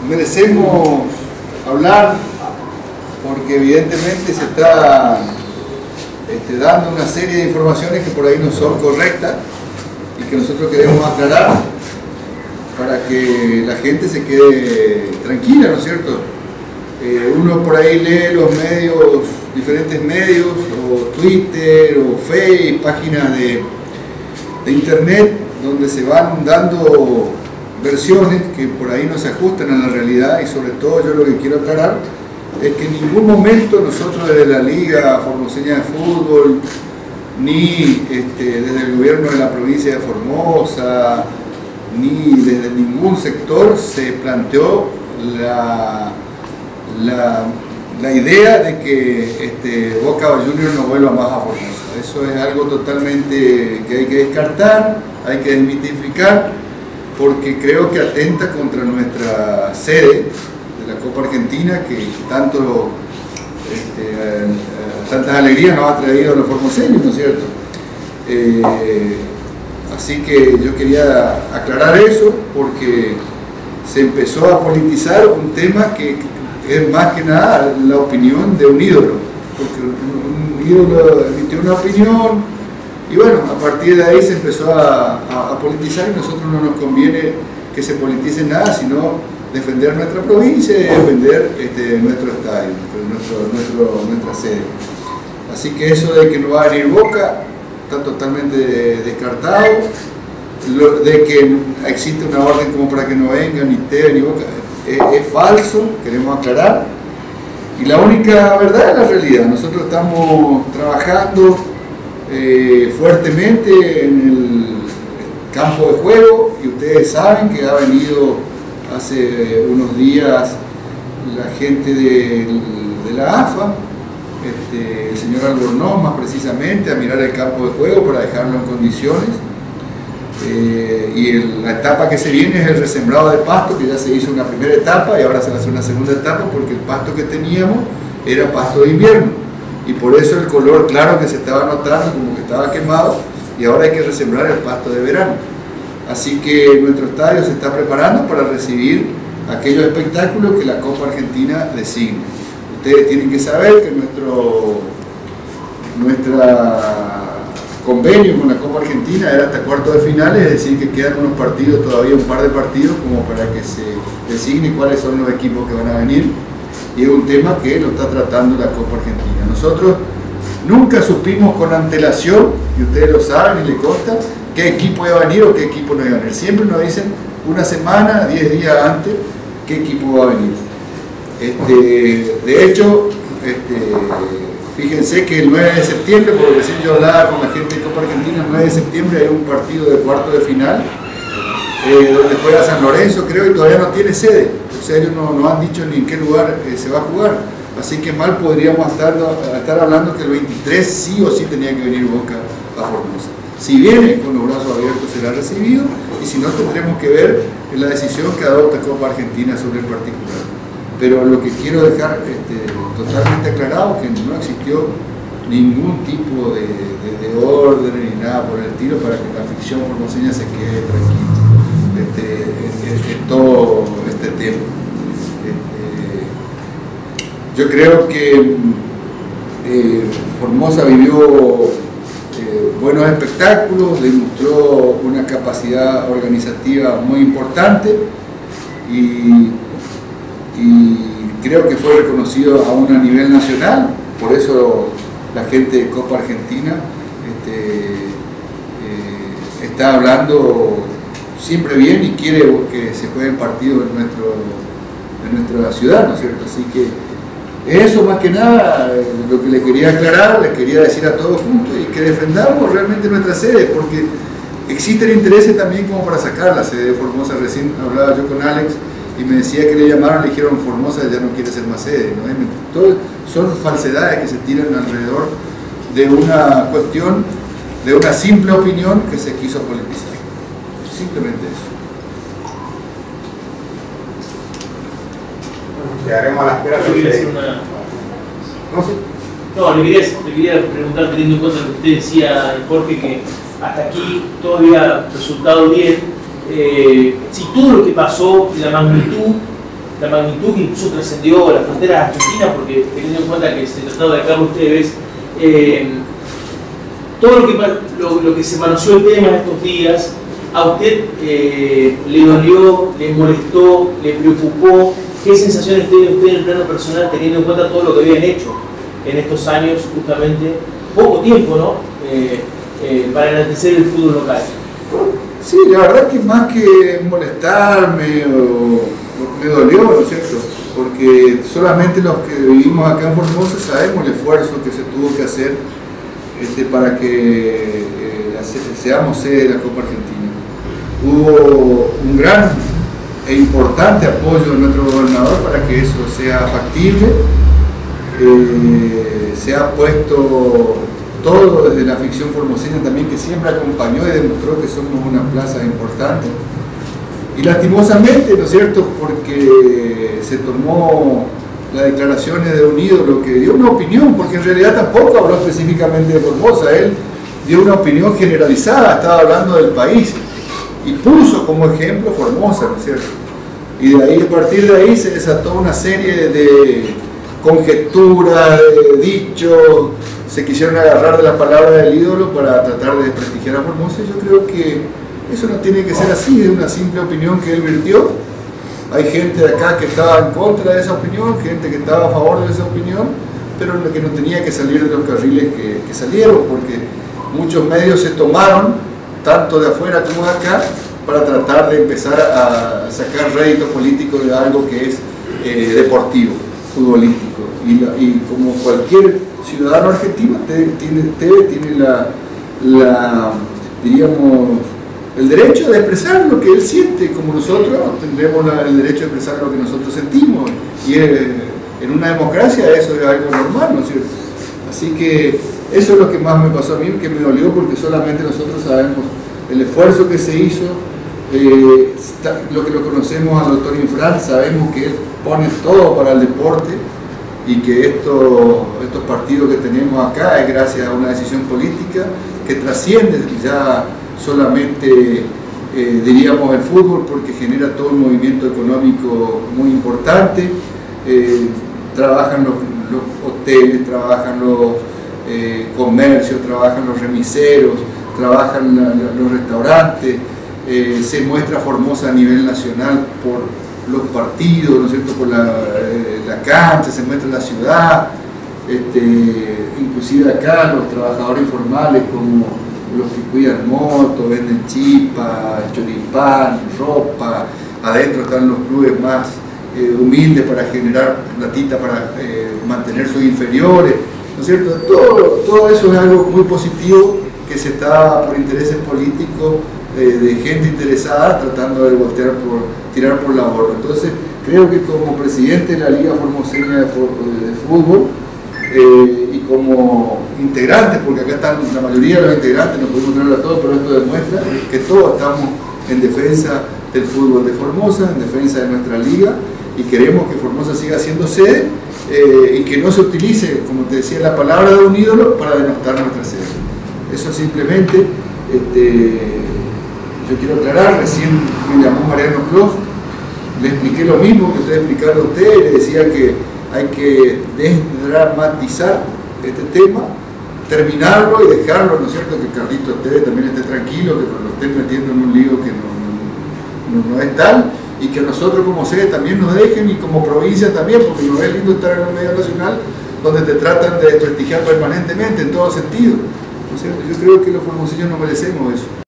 merecemos hablar porque evidentemente se está dando una serie de informaciones que por ahí no son correctas y que nosotros queremos aclarar para que la gente se quede tranquila, ¿no es cierto? Uno por ahí lee los medios, diferentes medios, o Twitter, o Facebook, páginas de internet, donde se van dando versiones que por ahí no se ajustan a la realidad, y sobre todo yo lo que quiero aclarar es que en ningún momento nosotros desde la Liga Formoseña de Fútbol, ni desde el gobierno de la provincia de Formosa, ni desde ningún sector se planteó la idea de que Boca Juniors no vuelva más a Formosa. Eso es algo totalmente que hay que descartar, hay que desmitificar, porque creo que atenta contra nuestra sede de la Copa Argentina, que tantas alegrías nos ha traído a los formoseños, ¿no es cierto? Así que yo quería aclarar eso, porque se empezó a politizar un tema que es más que nada la opinión de un ídolo, porque un ídolo emitió una opinión y bueno, a partir de ahí se empezó a politizar, y a nosotros no nos conviene que se politice nada, sino defender nuestra provincia y defender nuestro estadio, nuestra sede. Así que eso de que no va a venir Boca está totalmente descartado. De que existe una orden como para que no vengan ni Teve ni Boca es falso, queremos aclarar. Y la única verdad es la realidad. Nosotros estamos trabajando fuertemente en el campo de juego, y ustedes saben que ha venido hace unos días la gente de la AFA, el señor Albornoz más precisamente, a mirar el campo de juego para dejarlo en condiciones. Y la etapa que se viene es el resembrado de pasto, que ya se hizo una primera etapa y ahora se va a hacer una segunda etapa, porque el pasto que teníamos era pasto de invierno, y por eso el color claro que se estaba notando como que estaba quemado, y ahora hay que resembrar el pasto de verano. Así que nuestro estadio se está preparando para recibir aquellos espectáculos que la Copa Argentina designe. Ustedes tienen que saber que nuestra convenio con la Copa Argentina era hasta cuartos de finales, es decir, que quedan unos partidos, todavía un par de partidos, como para que se designe cuáles son los equipos que van a venir, y es un tema que lo está tratando la Copa Argentina. Nosotros nunca supimos con antelación, y ustedes lo saben y les consta, qué equipo iba a venir o qué equipo no iba a venir. Siempre nos dicen una semana, 10 días antes, qué equipo va a venir. De hecho, fíjense que el 9 de septiembre, porque recién yo hablaba con la gente de Copa Argentina, el 9 de septiembre hay un partido de cuarto de final, donde juega San Lorenzo, creo, y todavía no tiene sede. O sea, ellos no han dicho ni en qué lugar se va a jugar. Así que mal podríamos estar hablando que el 23 sí o sí tenía que venir Boca a Formosa. Si viene con los brazos abiertos será recibido, y si no tendremos que ver la decisión que adopta Copa Argentina sobre el particular. Pero lo que quiero dejar totalmente aclarado es que no existió ningún tipo de orden ni nada por el estilo para que la afición formoseña se quede tranquila en todo este tema. Yo creo que Formosa vivió buenos espectáculos, demostró una capacidad organizativa muy importante, y creo que fue reconocido aún a nivel nacional. Por eso la gente de Copa Argentina está hablando siempre bien y quiere que se jueguen partidos en nuestra ciudad, ¿no es cierto? Así que eso más que nada lo que le quería aclarar, les quería decir a todos juntos, y que defendamos realmente nuestra sede, porque existe el interés también como para sacar la sede de Formosa. Recién hablaba yo con Alex y me decía que le llamaron, le dijeron Formosa ya no quiere ser más sede, ¿no? Todo son falsedades que se tiran alrededor de una cuestión, de una simple opinión que se quiso politizar. Simplemente eso. Quedaremos a la espera de No, le quería preguntar, teniendo en cuenta lo que usted decía, Jorge, que hasta aquí todo había resultado bien. Si todo lo que pasó, la magnitud la magnitud que incluso trascendió las fronteras argentinas, porque teniendo en cuenta que se trataba de Carlos Tevez, todo lo que se manoseó el tema en estos días, ¿a usted le dolió, le molestó, le preocupó? ¿Qué sensaciones tiene usted en el plano personal teniendo en cuenta todo lo que habían hecho en estos años, justamente, poco tiempo, ¿no? Para enaltecer el fútbol local? Sí, la verdad que más que molestarme me dolió, ¿no es cierto? Porque solamente los que vivimos acá en Formosa sabemos el esfuerzo que se tuvo que hacer para que seamos sede de la Copa Argentina. Hubo un gran e importante apoyo de nuestro gobernador para que eso sea factible. Se ha puesto todo desde la afición formoseña también, que siempre acompañó y demostró que somos una plaza importante. Y lastimosamente, ¿no es cierto?, porque se tomó las declaraciones de un ídolo que dio una opinión, porque en realidad tampoco habló específicamente de Formosa, él dio una opinión generalizada, estaba hablando del país y puso como ejemplo Formosa, ¿no es cierto? Y de ahí, a partir de ahí se desató una serie de conjeturas, de dichos, se quisieron agarrar de las palabras del ídolo para tratar de desprestigiar a Formosa, y yo creo que eso no tiene que ser así, es una simple opinión que él vertió. Hay gente de acá que estaba en contra de esa opinión, gente que estaba a favor de esa opinión, pero que no tenía que salir de los carriles que salieron, porque muchos medios se tomaron, tanto de afuera como de acá, para tratar de empezar a sacar rédito político de algo que es deportivo, futbolístico. Y como cualquier ciudadano argentino, tiene diríamos, el derecho de expresar lo que él siente, como nosotros tendremos el derecho de expresar lo que nosotros sentimos. Y en una democracia eso es algo normal, ¿no es cierto? Así que eso es lo que más me pasó a mí, que me dolió, porque solamente nosotros sabemos el esfuerzo que se hizo, lo que lo conocemos al doctor Infran, sabemos que él pone todo para el deporte, y que estos partidos que tenemos acá es gracias a una decisión política que trasciende ya solamente, diríamos, el fútbol, porque genera todo un movimiento económico muy importante. Trabajan los hoteles, trabajan los comercios, trabajan los remiseros, trabajan los restaurantes, se muestra Formosa a nivel nacional por los partidos, ¿no es cierto?, por la cancha, se muestra la ciudad, inclusive acá los trabajadores informales como los que cuidan motos, venden chipa, choripán, ropa, adentro están los clubes más humildes para generar platita para mantener sus inferiores, ¿no es cierto? Todo eso es algo muy positivo que se está por intereses políticos de gente interesada tratando de tirar por la borda. Entonces creo que como presidente de la Liga Formoseña de Fútbol y como integrantes, porque acá están la mayoría de los integrantes, no podemos traerlo a todos, pero esto demuestra que todos estamos en defensa del fútbol de Formosa, en defensa de nuestra liga, y queremos que Formosa siga siendo sede y que no se utilice, como te decía, la palabra de un ídolo para denostar nuestra sede. Eso simplemente, yo quiero aclarar, recién me llamó Mariano Clos, le expliqué lo mismo que estoy explicando a usted, le decía que hay que desdramatizar este tema, terminarlo y dejarlo, ¿no es cierto?, que Carlito Tevez también esté tranquilo, que no lo estén metiendo en un lío que no es tal, y que nosotros como sede también nos dejen, y como provincia también, porque no es lindo estar en un medio nacional donde te tratan de desprestigiar permanentemente en todo sentido, ¿no es cierto? Yo creo que los formoseños no merecemos eso.